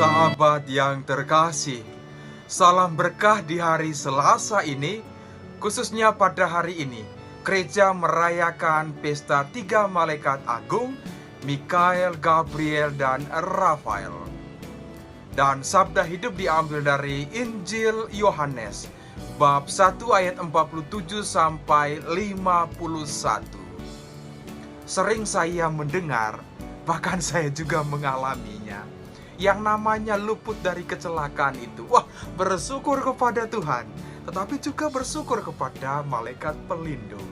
Sahabat yang terkasih, salam berkah di hari Selasa ini, khususnya pada hari ini. Gereja merayakan pesta tiga malaikat agung, Mikael, Gabriel, dan Rafael. Dan sabda hidup diambil dari Injil Yohanes, bab 1 ayat 47 sampai 51. Sering saya mendengar, bahkan saya juga mengalaminya, yang namanya luput dari kecelakaan itu. Wah, bersyukur kepada Tuhan, tetapi juga bersyukur kepada malaikat pelindung.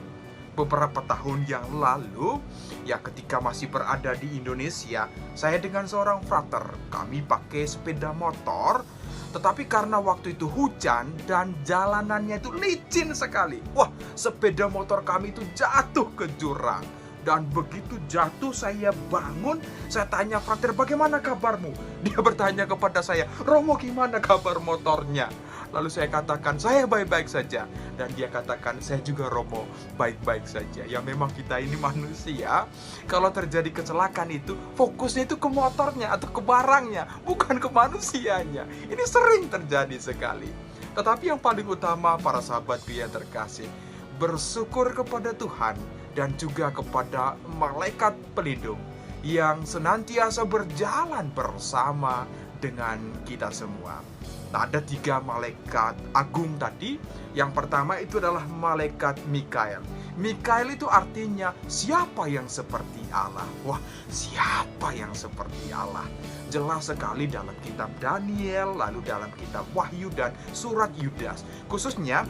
Beberapa tahun yang lalu, ya ketika masih berada di Indonesia, saya dengan seorang frater, kami pakai sepeda motor, tetapi karena waktu itu hujan dan jalanannya itu licin sekali. Wah, sepeda motor kami itu jatuh ke jurang. Dan begitu jatuh saya bangun, saya tanya frater, bagaimana kabarmu? Dia bertanya kepada saya, Romo gimana kabar motornya? Lalu saya katakan, saya baik-baik saja. Dan dia katakan, saya juga Romo, baik-baik saja. Ya memang kita ini manusia, kalau terjadi kecelakaan itu, fokusnya itu ke motornya atau ke barangnya, bukan ke manusianya. Ini sering terjadi sekali. Tetapi yang paling utama para sahabatku yang terkasih, bersyukur kepada Tuhan dan juga kepada malaikat pelindung yang senantiasa berjalan bersama dengan kita semua. Nah, ada tiga malaikat agung tadi. Yang pertama itu adalah malaikat Mikael. Mikael itu artinya siapa yang seperti Allah. Wah, siapa yang seperti Allah? Jelas sekali dalam kitab Daniel, lalu dalam kitab Wahyu dan surat Yudas. Khususnya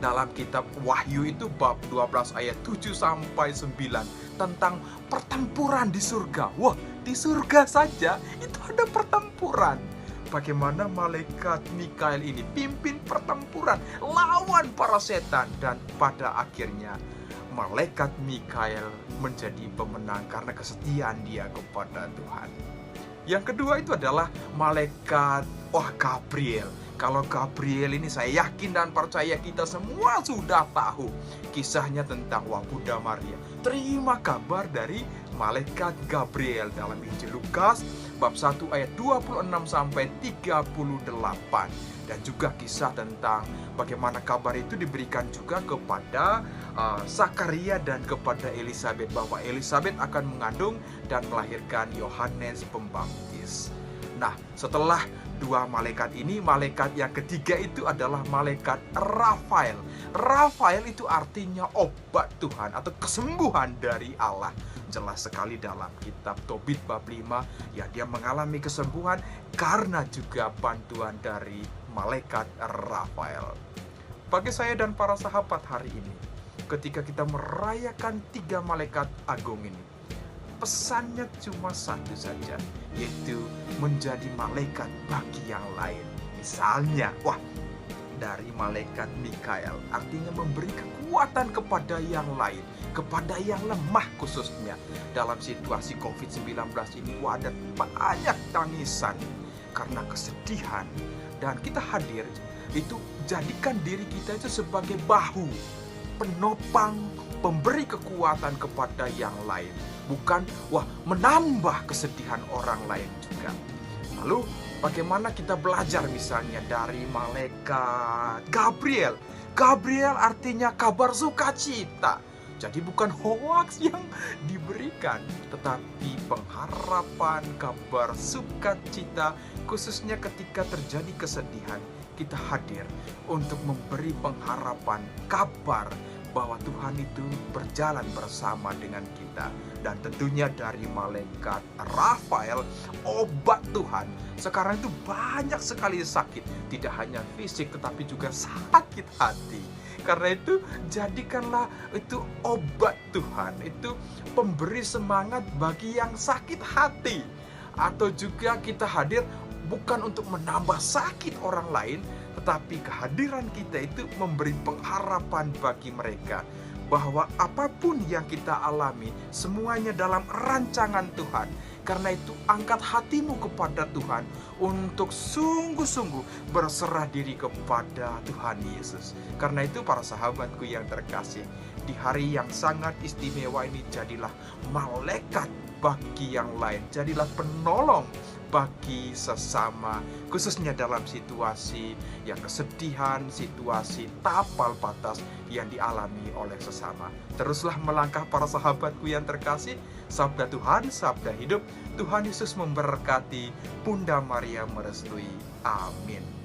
dalam kitab Wahyu itu bab 12 ayat 7 sampai 9 tentang pertempuran di surga. Wah, di surga saja itu ada pertempuran. Bagaimana malaikat Mikael ini pimpin pertempuran lawan para setan, dan pada akhirnya malaikat Mikael menjadi pemenang karena kesetiaan dia kepada Tuhan. Yang kedua itu adalah malaikat Gabriel. Kalau Gabriel ini saya yakin dan percaya kita semua sudah tahu kisahnya tentang Bunda Maria. Terima kabar dari malaikat Gabriel dalam Injil Lukas bab 1 ayat 26 sampai 38. Dan juga kisah tentang bagaimana kabar itu diberikan juga kepada Zakaria dan kepada Elisabet, bahwa Elisabet akan mengandung dan melahirkan Yohanes Pembaptis. Nah, setelah dua malaikat ini, malaikat yang ketiga itu adalah malaikat Rafael. Rafael itu artinya obat Tuhan atau kesembuhan dari Allah. Jelas sekali dalam kitab Tobit bab 5, ya dia mengalami kesembuhan karena juga bantuan dari malaikat Rafael. Bagi saya dan para sahabat hari ini, ketika kita merayakan tiga malaikat agung ini, pesannya cuma satu saja, yaitu menjadi malaikat bagi yang lain. Misalnya, dari malaikat Mikael artinya memberi kekuatan kepada yang lain, kepada yang lemah khususnya. Dalam situasi COVID-19 ini ada banyak tangisan karena kesedihan, dan kita hadir itu jadikan diri kita itu sebagai bahu, penopang, pemberi kekuatan kepada yang lain. Bukan menambah kesedihan orang lain juga. Lalu bagaimana kita belajar misalnya dari malaikat Gabriel. Gabriel artinya kabar sukacita. Jadi bukan hoaks yang diberikan, tetapi pengharapan, kabar sukacita, khususnya ketika terjadi kesedihan. Kita hadir untuk memberi pengharapan, kabar bahwa Tuhan itu berjalan bersama dengan kita. Dan tentunya dari malaikat Rafael, obat Tuhan. Sekarang itu banyak sekali sakit, tidak hanya fisik tetapi juga sakit hati. Karena itu jadikanlah itu obat Tuhan, itu pemberi semangat bagi yang sakit hati. Atau juga kita hadir bukan untuk menambah sakit orang lain, tetapi kehadiran kita itu memberi pengharapan bagi mereka, bahwa apapun yang kita alami, semuanya dalam rancangan Tuhan. Karena itu angkat hatimu kepada Tuhan untuk sungguh-sungguh berserah diri kepada Tuhan Yesus. Karena itu para sahabatku yang terkasih, di hari yang sangat istimewa ini jadilah malaikat bagi yang lain, jadilah penolong bagi sesama, khususnya dalam situasi yang kesedihan, situasi tapal batas yang dialami oleh sesama. Teruslah melangkah para sahabatku yang terkasih. Sabda Tuhan, sabda hidup. Tuhan Yesus memberkati, Bunda Maria merestui. Amin.